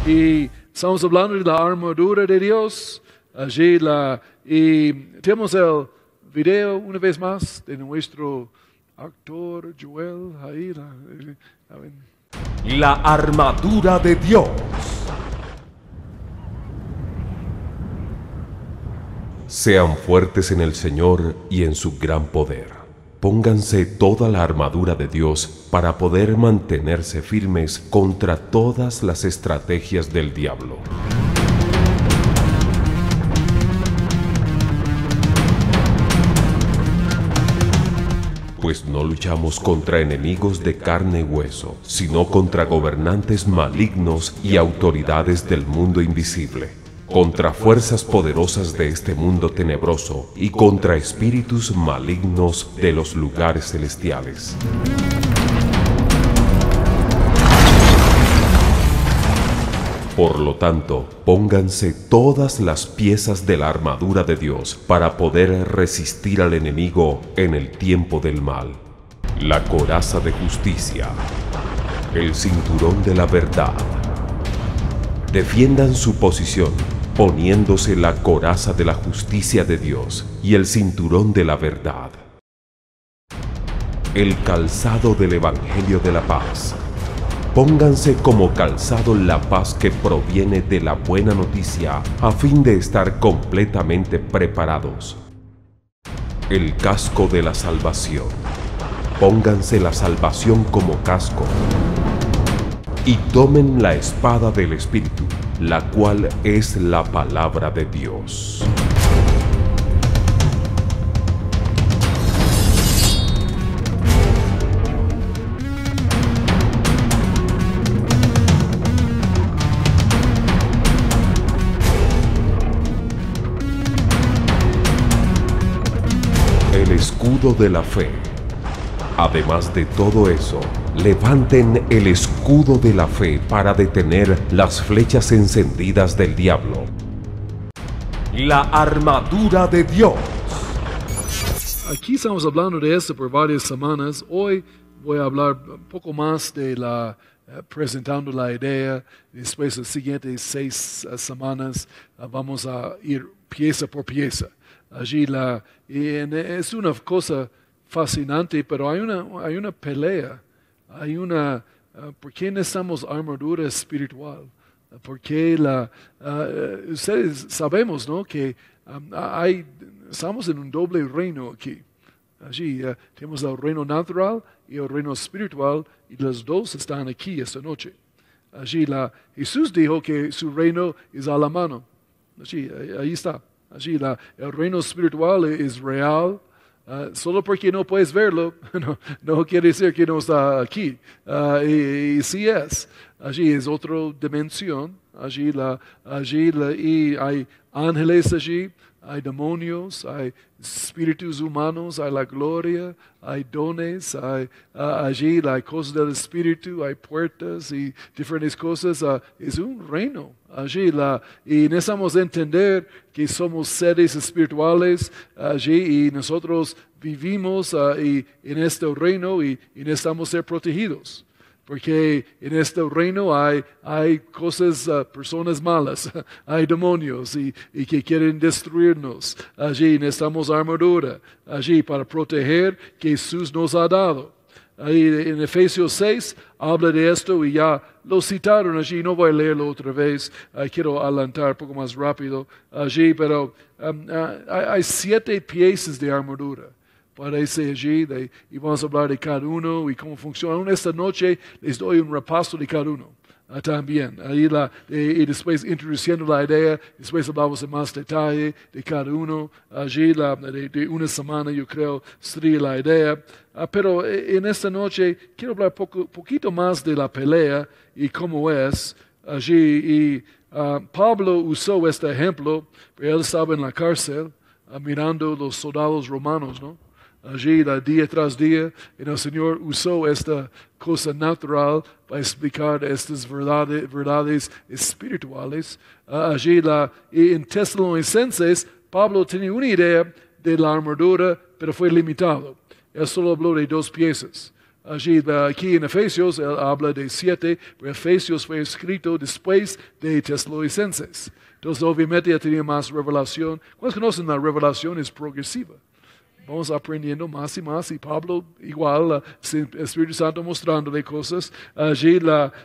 Y estamos hablando de la armadura de Dios. Y tenemos el video una vez más de nuestro actor Joel ahí. La armadura de Dios. Sean fuertes en el Señor y en su gran poder. Pónganse toda la armadura de Dios para poder mantenerse firmes contra todas las estrategias del diablo. Pues no luchamos contra enemigos de carne y hueso, sino contra gobernantes malignos y autoridades del mundo invisible, contra fuerzas poderosas de este mundo tenebroso y contra espíritus malignos de los lugares celestiales. Por lo tanto, pónganse todas las piezas de la armadura de Dios para poder resistir al enemigo en el tiempo del mal. La coraza de justicia, el cinturón de la verdad. Defiendan su posición, poniéndose la coraza de la justicia de Dios y el cinturón de la verdad. El calzado del Evangelio de la paz. Pónganse como calzado la paz que proviene de la buena noticia a fin de estar completamente preparados. El casco de la salvación. Pónganse la salvación como casco. Y tomen la espada del Espíritu, la cual es la palabra de Dios. El escudo de la fe. Además de todo eso, levanten el escudo de la fe para detener las flechas encendidas del diablo. La armadura de Dios. Aquí estamos hablando de esto por varias semanas. Hoy voy a hablar un poco más de presentando la idea. Después de las siguientes 6 semanas vamos a ir pieza por pieza. Es una cosa fascinante, pero hay una pelea. ¿Por qué necesitamos armadura espiritual? Porque ustedes sabemos, ¿no? Que estamos en un doble reino aquí. Tenemos el reino natural y el reino espiritual, y los dos están aquí esta noche. Jesús dijo que su reino es a la mano. Ahí está. El reino espiritual es real. Solo porque no puedes verlo, no quiere decir que no está aquí. Y sí es. Allí es otra dimensión. Y hay ángeles allí, hay demonios, hay espíritus humanos, hay la gloria, hay dones, allí hay cosas del espíritu, hay puertas y diferentes cosas. Es un reino. Y necesitamos entender que somos seres espirituales y nosotros vivimos en este reino y necesitamos ser protegidos. Porque en este reino hay cosas, personas malas, hay demonios y que quieren destruirnos. Necesitamos armadura para proteger que Jesús nos ha dado. En Efesios 6 habla de esto y ya lo citaron allí. No voy a leerlo otra vez. Quiero adelantar un poco más rápido pero hay 7 piezas de armadura. Parece allí, y vamos a hablar de cada uno y cómo funciona. Esta noche les doy un repaso de cada uno también. Y después introduciendo la idea, después hablamos en más detalle de cada uno. De una semana yo creo sería la idea. Pero en esta noche quiero hablar poquito más de la pelea y cómo es allí. Pablo usó este ejemplo, pero él estaba en la cárcel mirando los soldados romanos, ¿no? Día tras día, y el Señor usó esta cosa natural para explicar estas verdades espirituales. Y en Tesalonicenses, Pablo tenía una idea de la armadura, pero fue limitado. Él solo habló de 2 piezas. Allí, aquí en Efesios, él habla de 7, pero Efesios fue escrito después de Tesalonicenses. Entonces, obviamente, ya tenía más revelación. ¿Cuántos conocen la revelación? Es progresiva. Vamos aprendiendo más y más, y Pablo igual, el Espíritu Santo mostrándole cosas. Allí,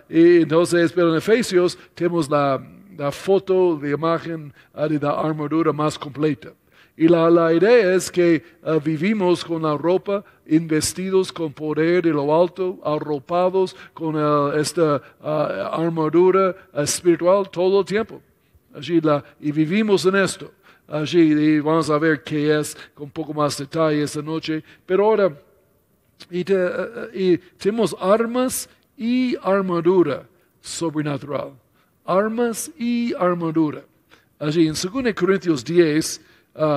entonces, pero en Efesios tenemos la foto, la imagen de la armadura más completa. Y la idea es que vivimos con la ropa, investidos con poder de lo alto, arropados con esta armadura espiritual todo el tiempo. Allí y vivimos en esto. Allí y vamos a ver qué es con un poco más detalle esta noche. Pero ahora, y tenemos armas y armadura sobrenatural. Armas y armadura. Allí en 2 Corintios 10,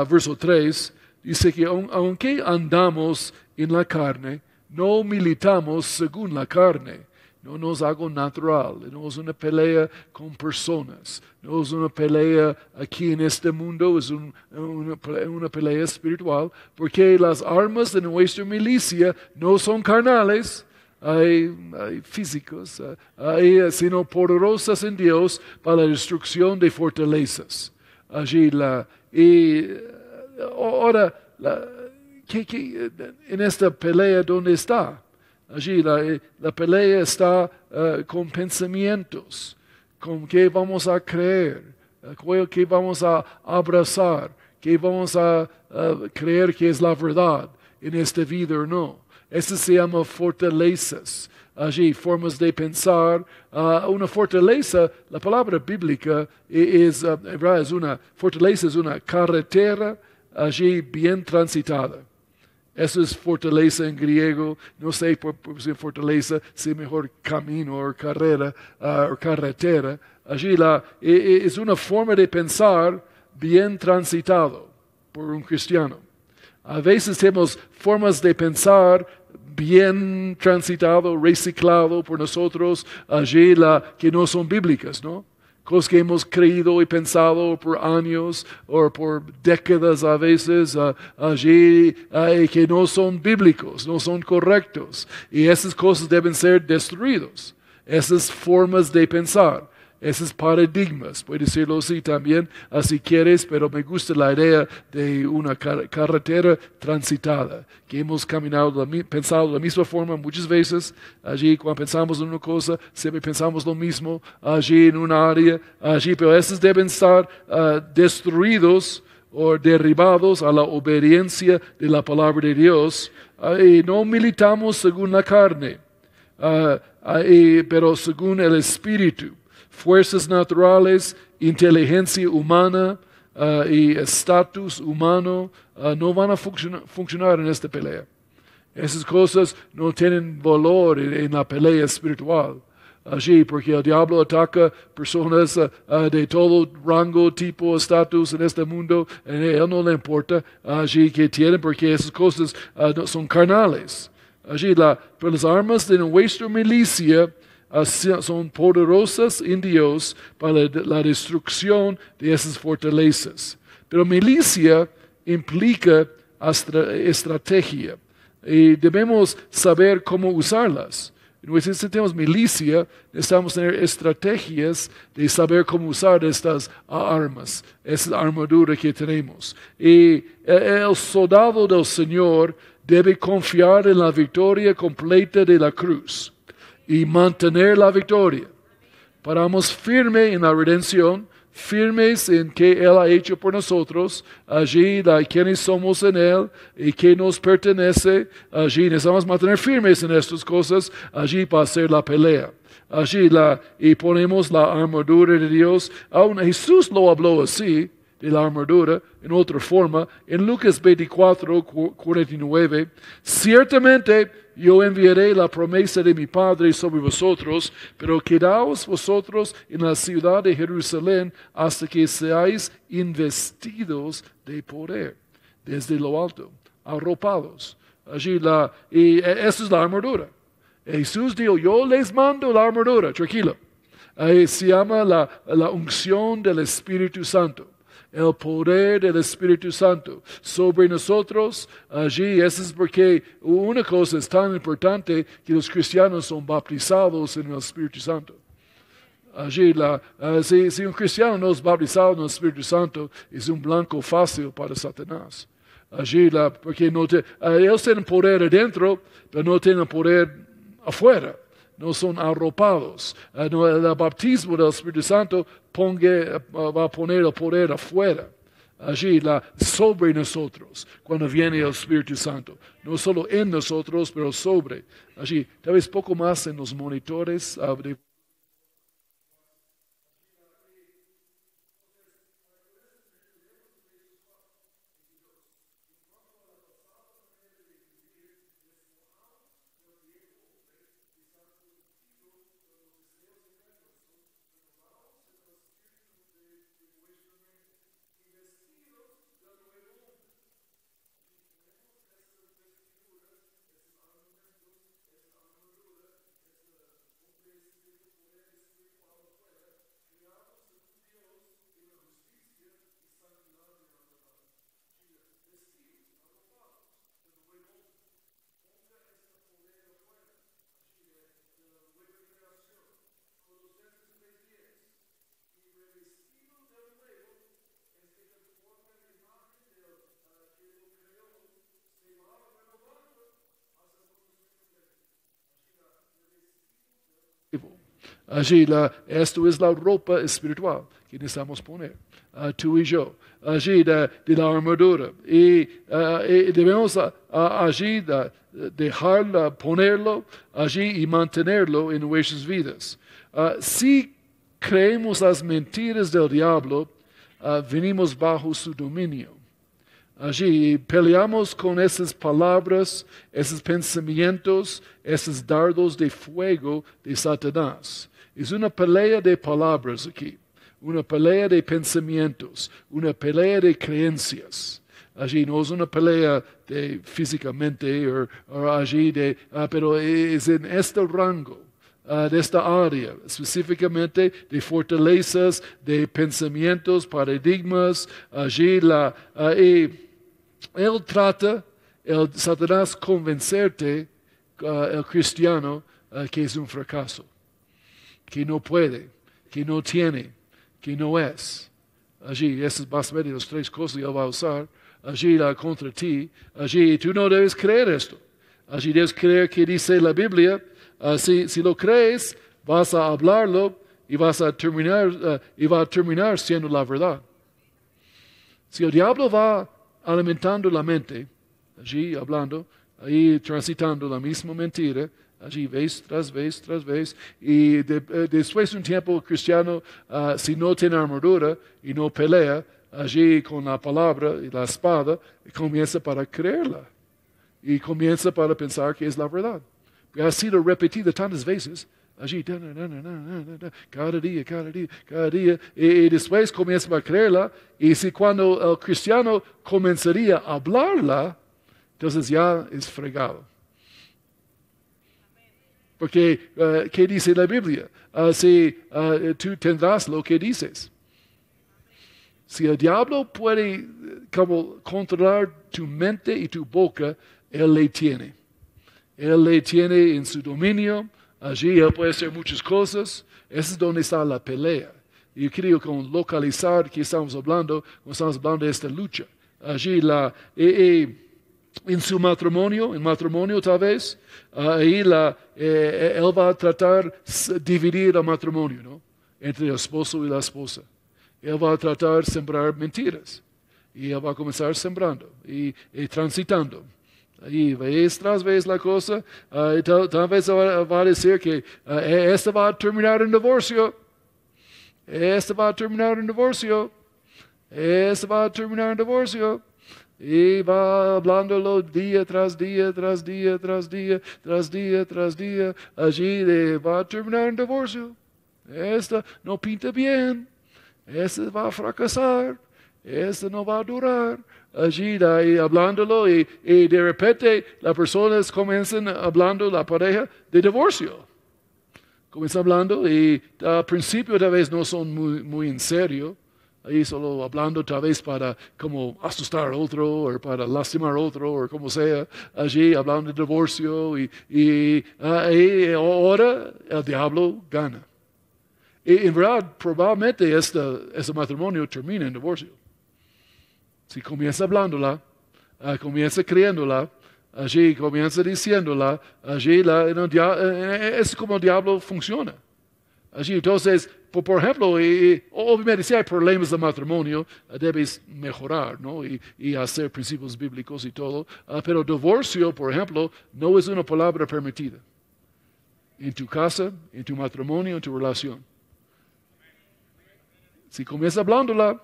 verso 3, dice que aunque andamos en la carne, no militamos según la carne. No es algo natural, no es una pelea con personas, no es una pelea aquí en este mundo, es una pelea espiritual, porque las armas de nuestra milicia no son carnales, hay físicos, sino poderosas en Dios para la destrucción de fortalezas. Allí ahora, en esta pelea, ¿dónde está? Allí la pelea está con pensamientos, con qué vamos a creer, qué vamos a abrazar, qué vamos a creer que es la verdad en esta vida o no. Eso se llama fortalezas. Allí, formas de pensar. Una fortaleza, la palabra bíblica es una fortaleza, es una carretera allí bien transitada. Eso es fortaleza en griego. No sé por si fortaleza, si mejor camino o carrera o carretera. Allí es una forma de pensar bien transitado por un cristiano. A veces tenemos formas de pensar bien transitado, reciclado por nosotros, allí que no son bíblicas, ¿no? Cosas que hemos creído y pensado por años o por décadas a veces allí que no son bíblicos, no son correctos. Y esas cosas deben ser destruidas. Esas formas de pensar, esos paradigmas, puede decirlo así también, si quieres, pero me gusta la idea de una carretera transitada, que hemos caminado, pensado de la misma forma muchas veces. Allí cuando pensamos en una cosa, siempre pensamos lo mismo, allí en una área, allí, pero esos deben estar destruidos o derribados a la obediencia de la palabra de Dios. Y no militamos según la carne, pero según el Espíritu. Fuerzas naturales, inteligencia humana y estatus humano no van a funcionar en esta pelea. Esas cosas no tienen valor en la pelea espiritual. Allí, porque el diablo ataca personas de todo rango, tipo, estatus en este mundo. A él no le importa allí que tienen, porque esas cosas no son carnales. Allí, pero las armas de nuestra milicia son poderosas en Dios para la destrucción de esas fortalezas. Pero milicia implica estrategia y debemos saber cómo usarlas. Si tenemos milicia, necesitamos tener estrategias de saber cómo usar estas armas, esa armadura que tenemos. Y el soldado del Señor debe confiar en la victoria completa de la cruz y mantener la victoria. Paramos firme en la redención, firmes en que Él ha hecho por nosotros, allí quienes somos en Él y que nos pertenece, allí necesitamos mantener firmes en estas cosas, allí para hacer la pelea. Allí y ponemos la armadura de Dios. Aún Jesús lo habló así, de la armadura, en otra forma, en Lucas 24, 49, ciertamente yo enviaré la promesa de mi Padre sobre vosotros, pero quedaos vosotros en la ciudad de Jerusalén hasta que seáis investidos de poder, desde lo alto, arropados. Allí y esa es la armadura. Jesús dijo, yo les mando la armadura, tranquilo. Se llama la unción del Espíritu Santo. El poder del Espíritu Santo sobre nosotros. Allí, eso es porque una cosa es tan importante que los cristianos son bautizados en el Espíritu Santo. Allí, si un cristiano no es bautizado en el Espíritu Santo, es un blanco fácil para Satanás. Allí, porque ellos tienen poder adentro, pero no tienen poder afuera. No son arropados. El bautismo del Espíritu Santo va a poner el poder afuera. Allí, sobre nosotros, cuando viene el Espíritu Santo. No solo en nosotros, pero sobre. Allí, tal vez poco más en los monitores. Allí, esto es la ropa espiritual que necesitamos poner, tú y yo. Allí, de la armadura. Y debemos allí dejarla, ponerlo allí y mantenerlo en nuestras vidas. Si creemos las mentiras del diablo, venimos bajo su dominio. Allí peleamos con esas palabras, esos pensamientos, esos dardos de fuego de Satanás. Es una pelea de palabras aquí, una pelea de pensamientos, una pelea de creencias. Allí no es una pelea físicamente o allí pero es en este rango. De esta área, específicamente de fortalezas, de pensamientos, paradigmas, allí él trata, Satanás, convencerte, el cristiano, que es un fracaso, que no puede, que no tiene, que no es. Allí, esas es básicamente las tres cosas que él va a usar, allí contra ti, allí tú no debes creer esto, allí debes creer que dice la Biblia. Si lo crees, vas a hablarlo y vas a terminar, y va a terminar siendo la verdad. Si el diablo va alimentando la mente, allí hablando, ahí transitando la misma mentira, allí vez tras vez tras vez, y después de un tiempo cristiano, si no tiene armadura y no pelea, allí con la palabra y la espada, comienza para creerla y comienza para pensar que es la verdad. Ha sido repetida tantas veces, allí, cada día, y después comienza a creerla, y si cuando el cristiano comenzaría a hablarla, entonces ya es fregado. Porque, ¿qué dice la Biblia? Si tú tendrás lo que dices. Si el diablo puede como controlar tu mente y tu boca, él le tiene. Él le tiene en su dominio. Allí él puede hacer muchas cosas. Esa es donde está la pelea. Y yo creo que localizar que estamos hablando, cuando estamos hablando de esta lucha. Allí en su matrimonio, tal vez, ahí él va a tratar de dividir el matrimonio, ¿no? Entre el esposo y la esposa. Él va a tratar de sembrar mentiras. Y él va a comenzar sembrando y transitando. Y vez tras vez la cosa, tal vez va a decir que este va a terminar en divorcio. Este va a terminar en divorcio. Este va a terminar en divorcio. Y va hablándolo día tras día, tras día, tras día, tras día, tras día. Allí va a terminar en divorcio. Esta no pinta bien. Este va a fracasar. Este no va a durar. Allí hablándolo y de repente las personas comienzan hablando, la pareja, de divorcio. Comienzan hablando y al principio tal vez no son muy en serio. ahí solo hablando tal vez para como asustar a otro, o para lastimar a otro, o como sea, allí hablando de divorcio, y ahora el diablo gana. Y en verdad, probablemente este matrimonio termina en divorcio. Si comienza hablándola, comienza creyéndola, allí comienza diciéndola, allí es como el diablo funciona. Allí, entonces, por ejemplo, obviamente si hay problemas de matrimonio, debes mejorar, ¿no? Y hacer principios bíblicos y todo. Pero divorcio, por ejemplo, no es una palabra permitida. En tu casa, en tu matrimonio, en tu relación. Si comienzas hablándola,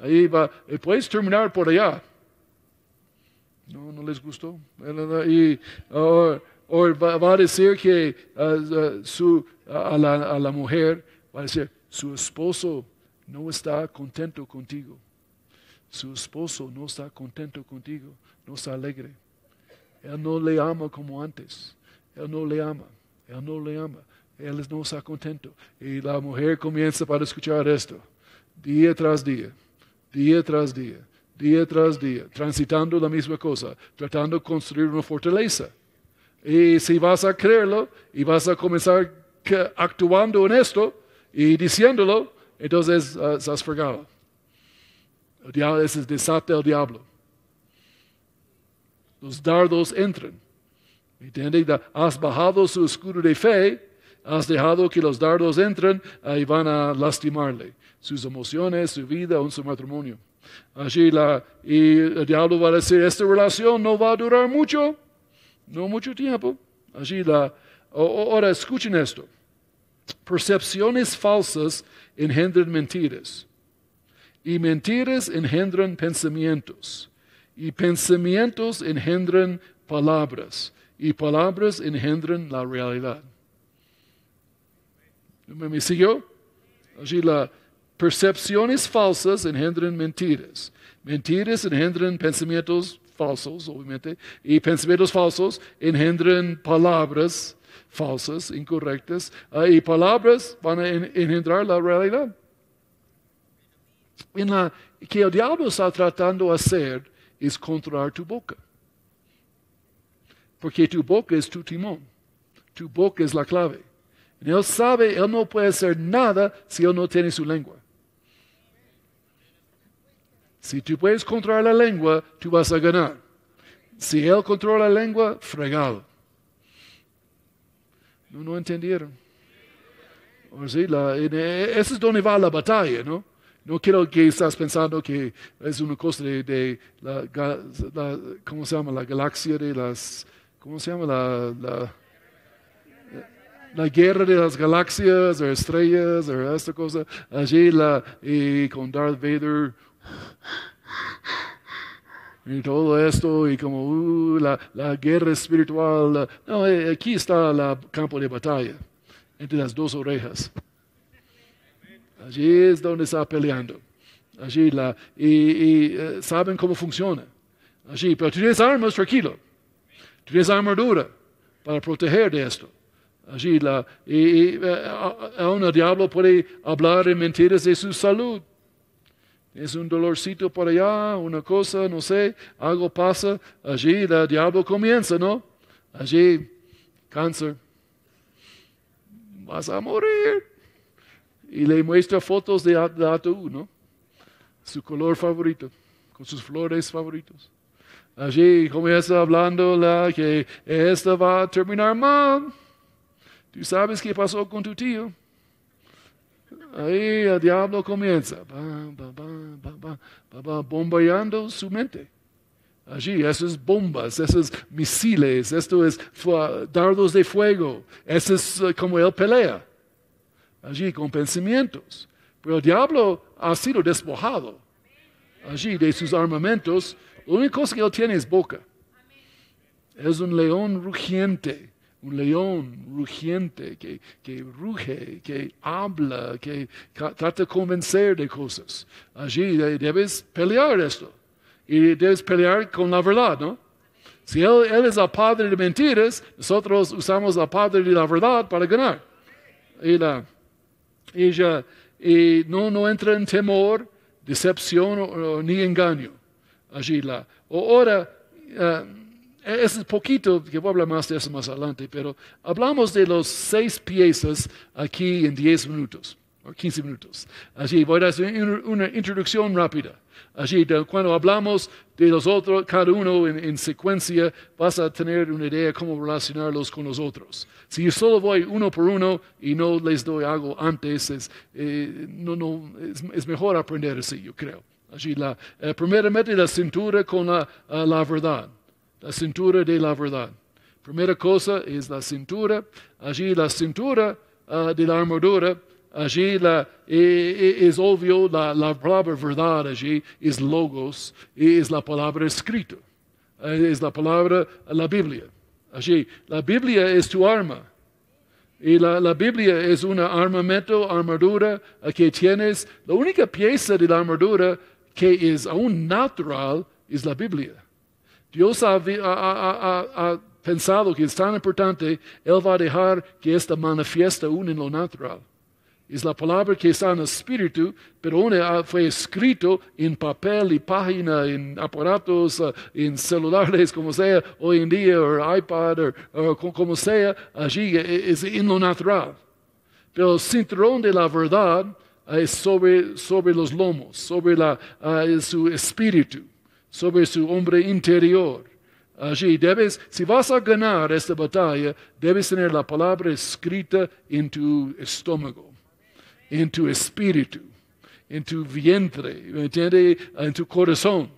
ahí va, puedes terminar por allá. No les gustó. O va a decir que a la mujer, va a decir, su esposo no está contento contigo. Su esposo no está contento contigo, no está alegre. Él no le ama como antes. Él no le ama. Él no le ama. Él no está contento. Y la mujer comienza para escuchar esto. Día tras día. Día tras día. Día tras día. Transitando la misma cosa. Tratando de construir una fortaleza. Y si vas a creerlo y vas a comenzar actuando en esto y diciéndolo, entonces estás fregado. El diablo es el desate del diablo. Los dardos entran. ¿Entiendes? Has bajado su escudo de fe, has dejado que los dardos entren y van a lastimarle. Sus emociones, su vida, su matrimonio. Allí y el diablo va a decir, esta relación no va a durar mucho. No mucho tiempo. Allí ahora escuchen esto. Percepciones falsas engendran mentiras. Y mentiras engendran pensamientos. Y pensamientos engendran palabras. Y palabras engendran la realidad. ¿Me siguió? Allí percepciones falsas engendran mentiras. Mentiras engendran pensamientos falsos, obviamente, y pensamientos falsos engendran palabras falsas, incorrectas, y palabras van a engendrar la realidad. Que el diablo está tratando de hacer es controlar tu boca. Porque tu boca es tu timón. Tu boca es la clave. Y él sabe, él no puede hacer nada si él no tiene su lengua. Si tú puedes controlar la lengua, tú vas a ganar. Si él controla la lengua, fregado. No entendieron. O sí, eso es donde va la batalla, ¿no? No quiero que estás pensando que es una cosa de ¿cómo se llama? La galaxia de las, ¿cómo se llama? La guerra de las galaxias, o estrellas, o esta cosa. Allí y con Darth Vader. Y todo esto, y como la guerra espiritual. No, aquí está el campo de batalla, entre las dos orejas. Allí es donde está peleando. Allí saben cómo funciona. Allí, pero tú tienes armas, tranquilo. Tú tienes armadura para proteger de esto. Allí, aún el diablo puede hablar en mentiras de su salud. Es un dolorcito por allá, una cosa, no sé, algo pasa. Allí el diablo comienza, ¿no? Allí, cáncer. Vas a morir. Y le muestra fotos de ataúd, ¿no? Su color favorito, con sus flores favoritos. Allí comienza hablando que esta va a terminar mal. ¿Tú sabes qué pasó con tu tío? Ahí el diablo comienza, bombardeando su mente. Allí, esas bombas, esos misiles, esto es dardos de fuego. Eso es como él pelea. Allí, con pensamientos. Pero el diablo ha sido despojado. Allí, de sus armamentos. La única cosa que él tiene es boca. Es un león rugiente. Un león rugiente que ruge, que habla, que trata de convencer de cosas. Allí debes pelear esto. Y debes pelear con la verdad, ¿no? Si él es el padre de mentiras, nosotros usamos el padre de la verdad para ganar. Y no entra en temor, decepción ni engaño. Allí ahora, es poquito, que voy a hablar más de eso más adelante, pero hablamos de los 6 piezas aquí en 10 minutos, o 15 minutos. Allí voy a hacer una introducción rápida. Allí, cuando hablamos de los otros, cada uno en secuencia, vas a tener una idea de cómo relacionarlos con los otros. Si yo solo voy uno por uno y no les doy algo antes, es mejor aprender así, yo creo. Allí, primeramente la cintura con la verdad. La cintura de la verdad. Primera cosa es la cintura. Allí la cintura de la armadura. Allí es obvio, la palabra verdad allí es logos, es la palabra escrita, es la palabra, la Biblia. Allí, la Biblia es tu arma. Y la Biblia es un armadura que tienes. La única pieza de la armadura que es aún natural es la Biblia. Dios ha pensado que es tan importante, Él va a dejar que esta manifiesta aún en lo natural. Es la palabra que está en el espíritu, pero una fue escrito en papel y página, en aparatos, en celulares, como sea, hoy en día, o iPad, o como sea, allí es en lo natural. Pero el cinturón de la verdad es sobre los lomos, sobre su espíritu, sobre su hombre interior. Allí si vas a ganar esta batalla, debes tener la palabra escrita en tu estómago, en tu espíritu, en tu vientre, ¿me entiendes? En tu corazón.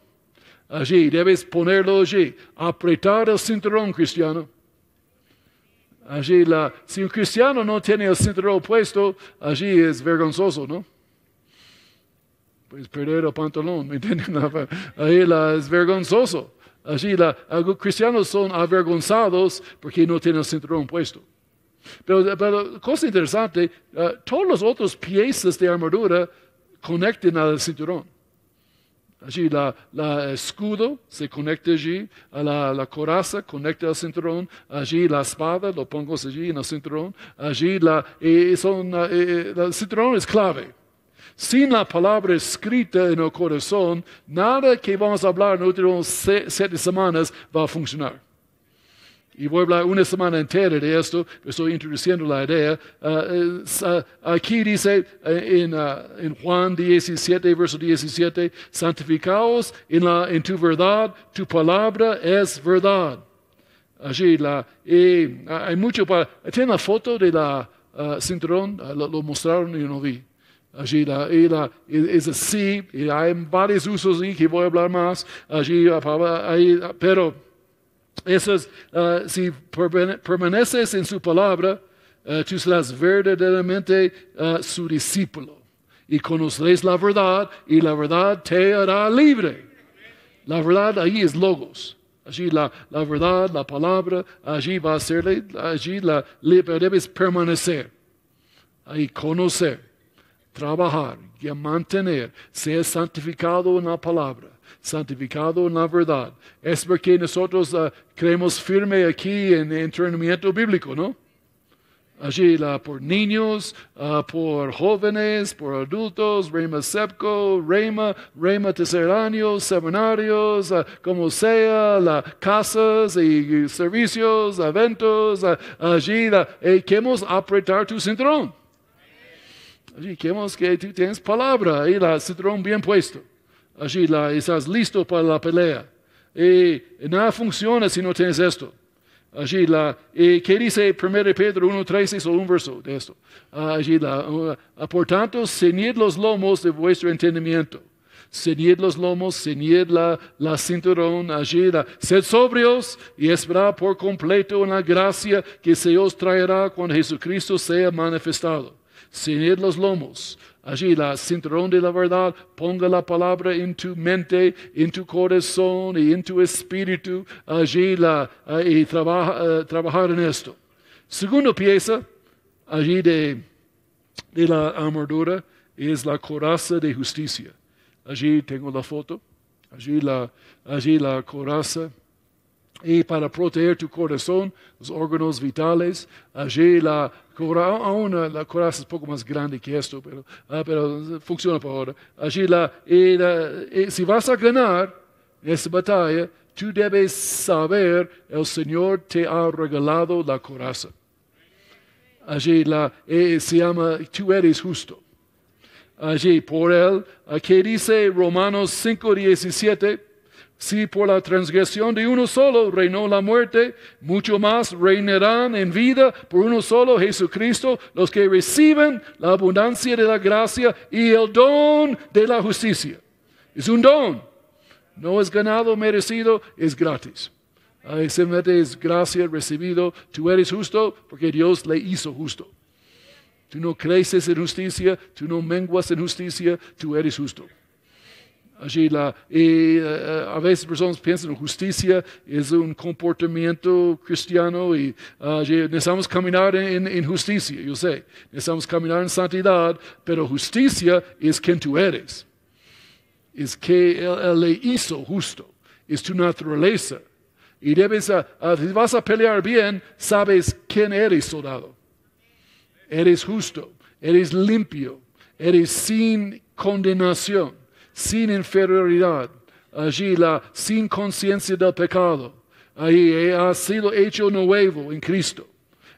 Allí, debes ponerlo allí. Apretar el cinturón, cristiano. Allí, si un cristiano no tiene el cinturón puesto, allí es vergonzoso, ¿no? Puedes perder el pantalón, ¿me entiendes? Ahí es vergonzoso. Allí, algunos cristianos son avergonzados porque no tienen el cinturón puesto. Pero cosa interesante, todas las otras piezas de armadura conectan al cinturón. Allí la escudo se conecta allí, a la coraza conecta al cinturón, allí la espada lo pongo allí en el cinturón, allí el cinturón es clave. Sin la palabra escrita en el corazón, nada que vamos a hablar en las últimas 7 semanas va a funcionar. Y voy a hablar una semana entera de esto, estoy introduciendo la idea. Aquí dice en Juan 17, verso 17, santificaos en tu verdad, tu palabra es verdad. Allí hay mucho para... ¿Tiene la foto de la cinturón? Lo mostraron y yo no vi. Allí es así, y hay varios usos ahí que voy a hablar más. Allí, pero... Eso es, si permaneces en su palabra, tú serás verdaderamente su discípulo. Y conoceréis la verdad, y la verdad te hará libre. La verdad ahí es logos. Allí la verdad, la palabra, allí va a ser, pero debes permanecer. Ahí conocer, trabajar, y mantener, ser santificado en la palabra. Santificado en la verdad. Es porque nosotros creemos firme aquí en entrenamiento bíblico, ¿no? Allí por niños, por jóvenes, por adultos, Rema Sepco, Rema tercer año, seminarios, como sea, casas y servicios, eventos, allí queremos apretar tu cinturón. Allí queremos que tú tienes palabra y el cinturón bien puesto. Allí estás listo para la pelea. Y nada funciona si no tienes esto. Allí ¿qué dice 1 Pedro 1:13? Solo un verso de esto. Allí por tanto, ceñid los lomos de vuestro entendimiento. Ceñid los lomos, ceñid la cinturón. Allí sed sobrios y esperad por completo en la gracia que se os traerá cuando Jesucristo sea manifestado. Ceñid los lomos. Allí la cinturón de la verdad, ponga la palabra en tu mente, en tu corazón y en tu espíritu. Allí y trabajar en esto. Segunda pieza, allí de la armadura, es la coraza de justicia. Allí tengo la foto. Allí la coraza y para proteger tu corazón, los órganos vitales. Allí la coraza es un poco más grande que esto, pero funciona por ahora. Allí si vas a ganar esta batalla, tú debes saber, el Señor te ha regalado la coraza. Allí se llama, tú eres justo. Allí por él, que dice Romanos 5:17, si por la transgresión de uno solo reinó la muerte, mucho más reinarán en vida por uno solo, Jesucristo, los que reciben la abundancia de la gracia y el don de la justicia. Es un don. No es ganado, merecido, es gratis. Simplemente es gracia recibido. Tú eres justo porque Dios le hizo justo. Tú no creces en justicia, tú no menguas en justicia, tú eres justo. Allí a veces personas piensan que justicia es un comportamiento cristiano y necesitamos caminar en justicia, yo sé. Necesitamos caminar en santidad, pero justicia es quien tú eres. Es que Él le hizo justo. Es tu naturaleza. Y si vas a pelear bien, sabes quién eres, soldado. Eres justo, eres limpio, eres sin condenación, sin inferioridad, allí sin conciencia del pecado. Ahí has sido hecho nuevo en Cristo.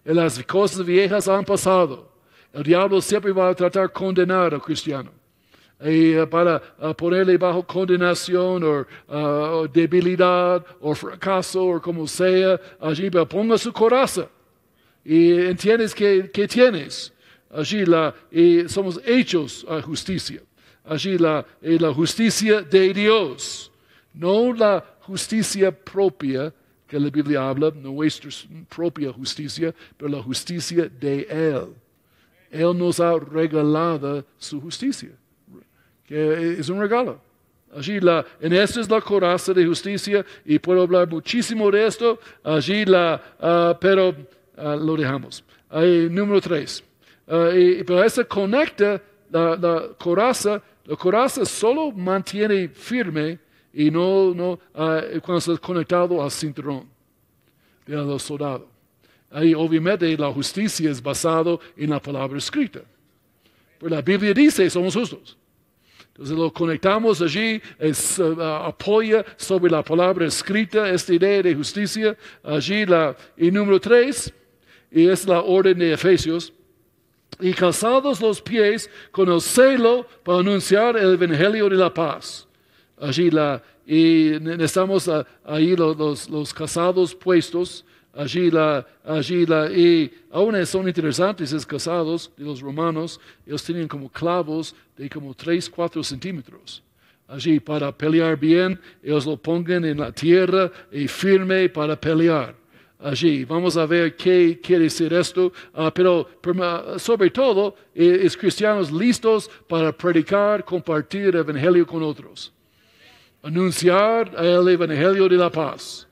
Y las cosas viejas han pasado. El diablo siempre va a tratar de condenar al cristiano. Para ponerle bajo condenación o debilidad o fracaso o como sea, allí ponga su coraza. Y entiendes que tienes. Allí somos hechos a justicia. Allí la justicia de Dios. No la justicia propia que la Biblia habla, no nuestra propia justicia, pero la justicia de Él. Él nos ha regalado su justicia, que es un regalo. Allí en esta es la coraza de justicia y puedo hablar muchísimo de esto. Allí pero lo dejamos. Número 3. Pero esa conecta la coraza. La coraza solo mantiene firme y no cuando está conectado al cinturón de los soldados. Ahí obviamente la justicia es basada en la palabra escrita. Pero la Biblia dice somos justos. Entonces lo conectamos allí, apoya sobre la palabra escrita esta idea de justicia. Allí y número 3, y es la orden de Efesios. Y calzados los pies con el celo para anunciar el evangelio de la paz. Allí y necesitamos ahí los calzados puestos. Y aún son interesantes esos calzados de los romanos. Ellos tenían como clavos de como 3-4 centímetros. Allí para pelear bien, ellos lo pongan en la tierra y firme para pelear. Allí vamos a ver qué quiere decir esto, pero sobre todo es cristianos listos para predicar, compartir el evangelio con otros. Anunciar el evangelio de la paz.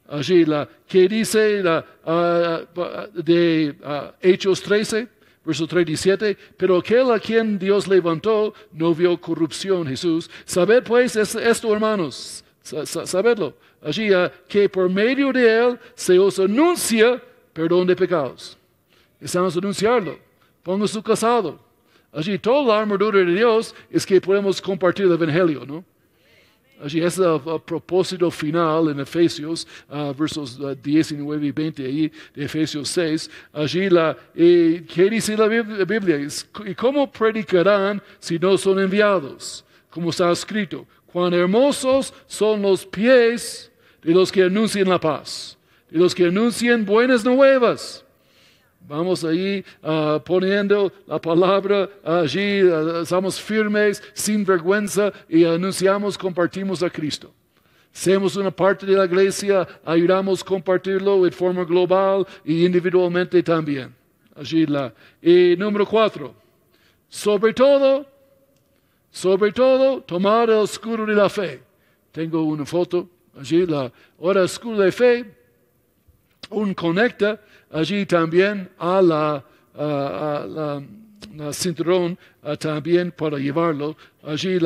Allí que dice de Hechos 13, verso 37, pero aquel a quien Dios levantó no vio corrupción, Jesús. Sabed pues esto, hermanos, sabedlo. Allí que por medio de Él se os anuncia perdón de pecados. Necesitamos anunciarlo. Ponga su calzado. Allí toda la armadura de Dios es que podemos compartir el evangelio, ¿no? Allí es el propósito final en Efesios, versos 19 y 20 ahí, de Efesios 6. Allí ¿qué dice la Biblia? ¿Y cómo predicarán si no son enviados? Como está escrito, cuán hermosos son los pies de los que anuncian la paz, de los que anuncian buenas nuevas. Vamos ahí poniendo la palabra allí, estamos firmes, sin vergüenza y anunciamos, compartimos a Cristo. Seamos una parte de la iglesia, ayudamos a compartirlo de forma global y individualmente también. Allí y número 4, sobre todo, tomar el escudo de la fe. Tengo una foto allí, ahora el escudo de fe, un conecta allí también a la cinturón también para llevarlo. Allí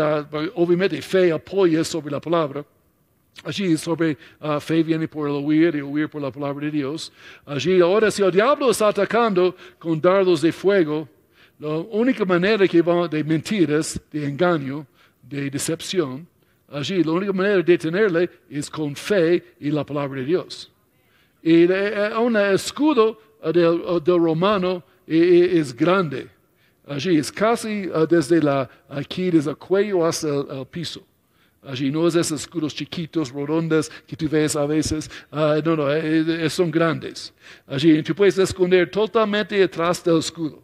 obviamente fe apoya sobre la palabra. Allí sobre fe viene por el oír y oír por la palabra de Dios. Allí ahora si el diablo está atacando con dardos de fuego, la única manera que va de mentiras, de engaño, de decepción, allí la única manera de detenerle es con fe y la palabra de Dios. Y un escudo del romano es grande. Allí es casi desde el cuello hasta el piso. Allí no es esos escudos chiquitos, redondos que tú ves a veces. Son grandes. Allí tú puedes esconder totalmente detrás del escudo.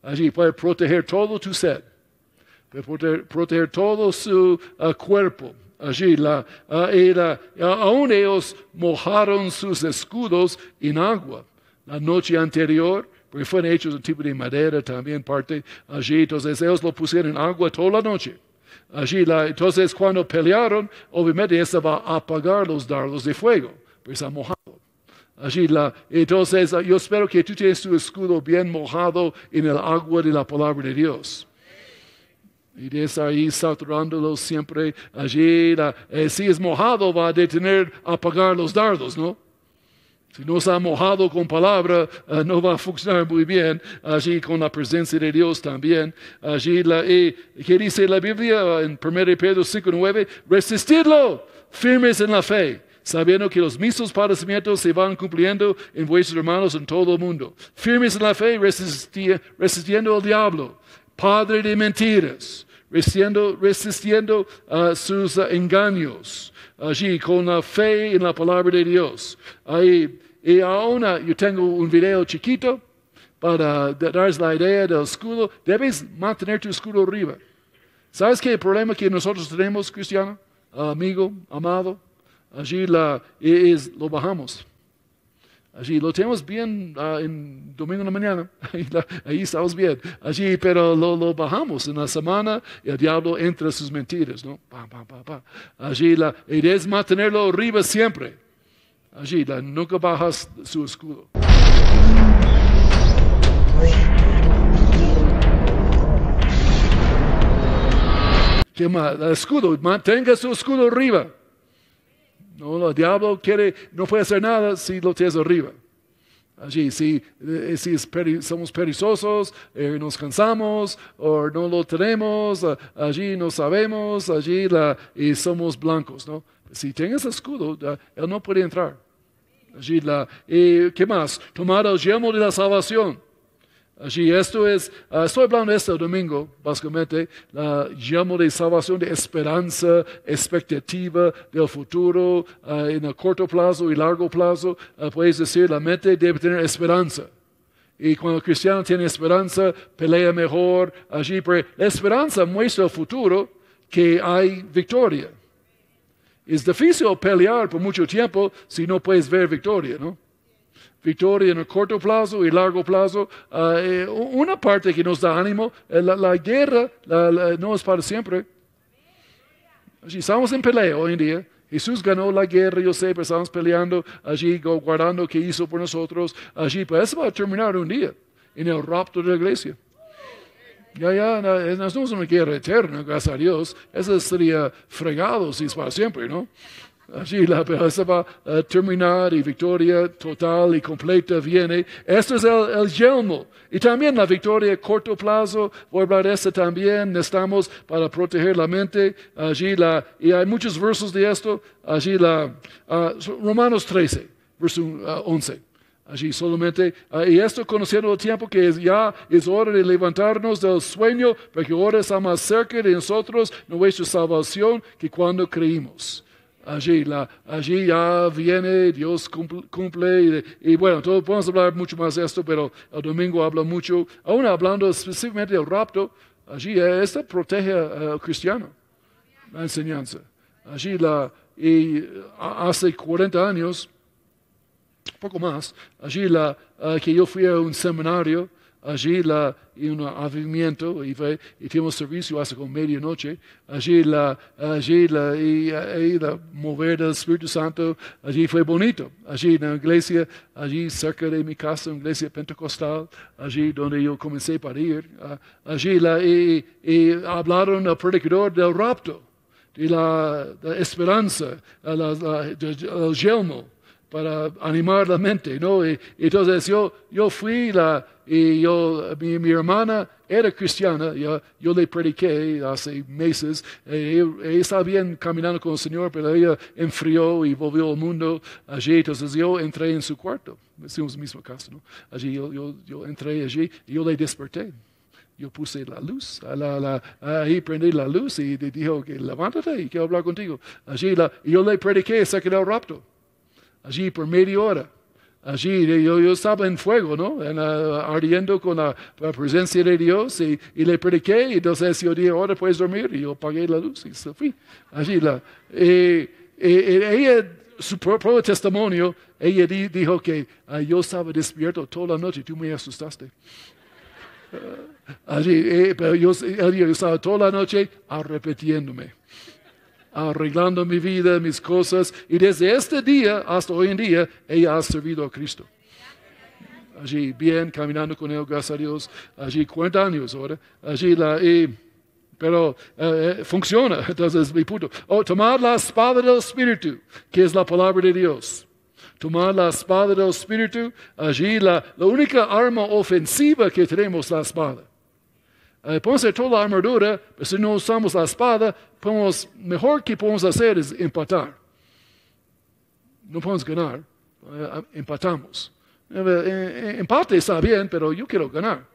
Allí puede proteger todo tu ser. Puede proteger todo su cuerpo. Allí, aún ellos mojaron sus escudos en agua. La noche anterior, porque fueron hechos de tipo de madera también parte allí. Entonces ellos lo pusieron en agua toda la noche. Allí, entonces cuando pelearon, obviamente eso va a apagar los dardos de fuego, pues está mojado. Allí, entonces yo espero que tú tienes tu escudo bien mojado en el agua de la palabra de Dios. Y de estar ahí saturándolo siempre allí. Si es mojado va a detener, apagar los dardos, ¿no? Si no está mojado con palabra, no va a funcionar muy bien. Allí con la presencia de Dios también. Allí, ¿qué dice la Biblia en 1 Pedro 5:9? Resistidlo, firmes en la fe, sabiendo que los mismos padecimientos se van cumpliendo en vuestros hermanos en todo el mundo. Firmes en la fe, resistiendo al diablo, padre de mentiras, resistiendo sus engaños. Allí con la fe en la palabra de Dios. Y ahora yo tengo un video chiquito para darles la idea del escudo. Debes mantener tu escudo arriba. ¿Sabes qué problema que nosotros tenemos, cristiano, amigo, amado? Allí lo bajamos. Allí lo tenemos bien en domingo en la mañana. Ahí estamos bien. Allí, pero lo bajamos en la semana y el diablo entra sus mentiras, ¿no? Allí, y debes mantenerlo arriba siempre. Allí, nunca bajas su escudo. ¿Qué más? El escudo, mantenga su escudo arriba. No, el diablo no puede hacer nada si lo tienes arriba. Allí, si somos perezosos, nos cansamos, o no lo tenemos, allí no sabemos, allí y somos blancos, ¿no? Si tienes escudo, él no puede entrar. Allí, ¿qué más? Tomar el yelmo de la salvación. Allí, estoy hablando de esto el domingo, básicamente, la llamo de salvación, de esperanza, expectativa del futuro, en el corto plazo y largo plazo. Puedes decir, la mente debe tener esperanza. Y cuando el cristiano tiene esperanza, pelea mejor. Allí, pero la esperanza muestra el futuro que hay victoria. Es difícil pelear por mucho tiempo si no puedes ver victoria, ¿no? Victoria en el corto plazo y largo plazo. Una parte que nos da ánimo, la guerra no es para siempre. Allí estamos en pelea hoy en día. Jesús ganó la guerra, yo sé, pero estamos peleando allí, guardando que hizo por nosotros. Allí, pero eso va a terminar un día, en el rapto de la iglesia. No es una guerra eterna, gracias a Dios. Eso sería fregado si es para siempre, ¿no? Allí pero eso va a terminar y victoria total y completa viene. Esto es el yelmo. Y también la victoria a corto plazo. Voy a hablar de esto también. Necesitamos para proteger la mente. Allí y hay muchos versos de esto. Allí Romanos 13, verso 11. Allí solamente, y esto conociendo el tiempo que ya es hora de levantarnos del sueño, porque ahora está más cerca de nosotros nuestra salvación que cuando creímos. Allí ya viene, Dios cumple, y bueno, todos podemos hablar mucho más de esto, pero el domingo habla mucho, aún hablando específicamente del rapto, allí esta protege al cristiano, la enseñanza. Allí hace 40 años, poco más, allí que yo fui a un seminario, allí en un avivamiento y tuvimos servicio hasta con medianoche. Allí mover del Espíritu Santo, allí fue bonito. Allí en la iglesia, allí cerca de mi casa, una iglesia pentecostal, allí donde yo comencé para ir. Allí y hablaron al predicador del rapto. y la esperanza, el yelmo, para animar la mente, ¿no? Y entonces yo fui, mi hermana era cristiana, yo le prediqué hace meses, ella estaba bien caminando con el Señor, pero ella enfrió y volvió al mundo allí, entonces yo entré en su cuarto, hicimos el mismo caso, ¿no? Allí yo entré allí y yo le desperté. Yo puse la luz, ahí prendí la luz y dijo que levántate y quiero hablar contigo. Allí yo le prediqué acerca del rapto. Allí por media hora. Allí yo estaba en fuego, ¿no? Ardiendo con la presencia de Dios y le prediqué. Y entonces yo dije, ahora puedes dormir. Y yo apagué la luz y se fui. Allí ella, su propio testimonio, ella dijo que yo estaba despierto toda la noche y tú me asustaste. Allí, pero yo estaba toda la noche arrepintiéndome, arreglando mi vida, mis cosas, y desde este día hasta hoy en día, ella ha servido a Cristo. Allí, bien, caminando con Él, gracias a Dios, allí 40 años ahora, allí pero funciona, entonces mi punto. Tomar la espada del Espíritu, que es la palabra de Dios. Tomar la espada del Espíritu, allí la única arma ofensiva que tenemos es la espada. Podemos hacer toda la armadura, pero si no usamos la espada, mejor que podemos hacer es empatar. No podemos ganar, empatamos. Empate está bien, pero yo quiero ganar.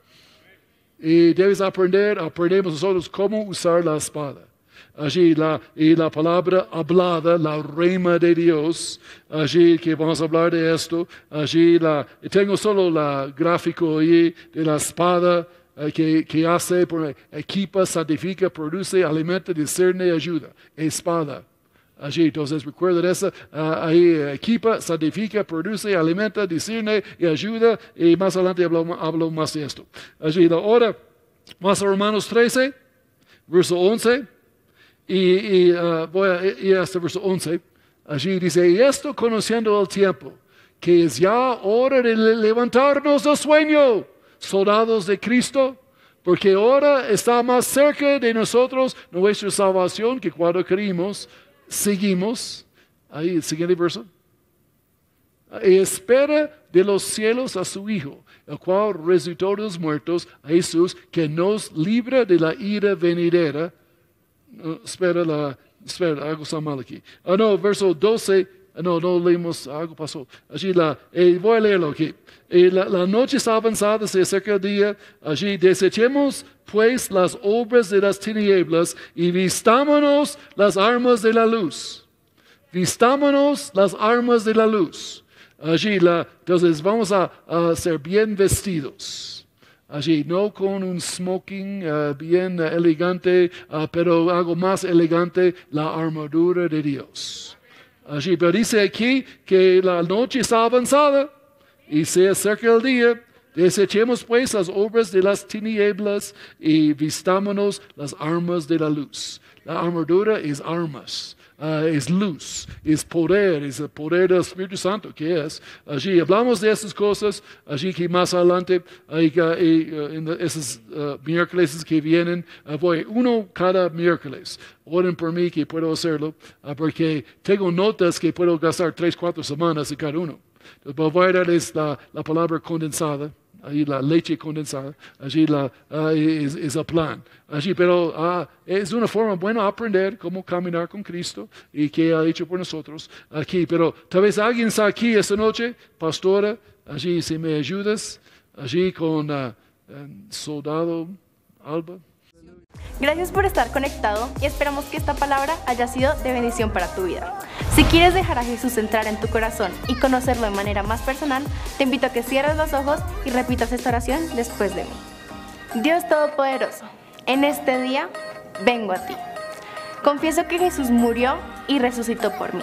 Y debes aprendemos nosotros cómo usar la espada. Allí la palabra hablada, la rema de Dios, allí que vamos a hablar de esto, allí tengo solo la gráfico ahí de la espada que hace, equipa, santifica, produce, alimenta, discierne, ayuda, espada. Allí, entonces recuerda eso, ahí equipa, santifica, produce, alimenta, discierne y ayuda, y más adelante hablo más de esto. Allí, ahora, vamos a Romanos 13, verso 11. Y voy a ir hasta el verso 11. Allí dice, y esto conociendo el tiempo, que es ya hora de levantarnos del sueño, soldados de Cristo, porque ahora está más cerca de nosotros nuestra salvación que cuando creímos, seguimos. Ahí, el siguiente verso. Y espera de los cielos a su Hijo, el cual resucitó de los muertos, a Jesús, que nos libra de la ira venidera. Espera, algo está mal aquí. Verso 12. No leímos, algo pasó. Allí voy a leerlo aquí. La noche está avanzada, se acerca el día. Allí desechemos pues las obras de las tinieblas y vistámonos las armas de la luz. Vistámonos las armas de la luz. Allí, entonces vamos a ser bien vestidos. Allí, no con un smoking bien elegante, pero algo más elegante, la armadura de Dios. Allí, pero dice aquí que la noche está avanzada y se acerca el día. Desechemos pues las obras de las tinieblas y vistámonos las armas de la luz. La armadura es armas. Es luz, es el poder del Espíritu Santo, que es. Allí hablamos de estas cosas, allí que más adelante, en esos miércoles que vienen, voy uno cada miércoles. Oren por mí que puedo hacerlo, porque tengo notas que puedo gastar 3-4 semanas en cada uno. Entonces, voy a darles la palabra condensada. Ahí la leche condensada, allí es el plan. Allí, pero es una forma buena de aprender cómo caminar con Cristo y qué ha hecho por nosotros aquí. Pero tal vez alguien está aquí esta noche, pastora, allí si me ayudas, allí con soldado Alba. Gracias por estar conectado y esperamos que esta palabra haya sido de bendición para tu vida. Si quieres dejar a Jesús entrar en tu corazón y conocerlo de manera más personal, te invito a que cierres los ojos y repitas esta oración después de mí. Dios Todopoderoso, en este día vengo a ti. Confieso que Jesús murió y resucitó por mí.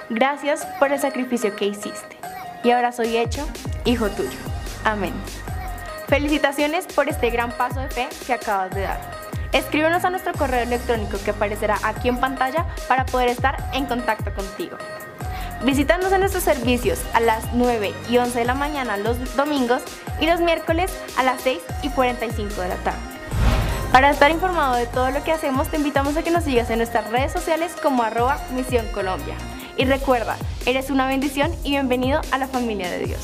Gracias por el sacrificio que hiciste. Y ahora soy hecho hijo tuyo. Amén. Felicitaciones por este gran paso de fe que acabas de dar. Escríbenos a nuestro correo electrónico que aparecerá aquí en pantalla para poder estar en contacto contigo. Visítanos en nuestros servicios a las 9 y 11 de la mañana los domingos y los miércoles a las 6:45 de la tarde. Para estar informado de todo lo que hacemos, te invitamos a que nos sigas en nuestras redes sociales como @Misión Colombia. Y recuerda, eres una bendición y bienvenido a la familia de Dios.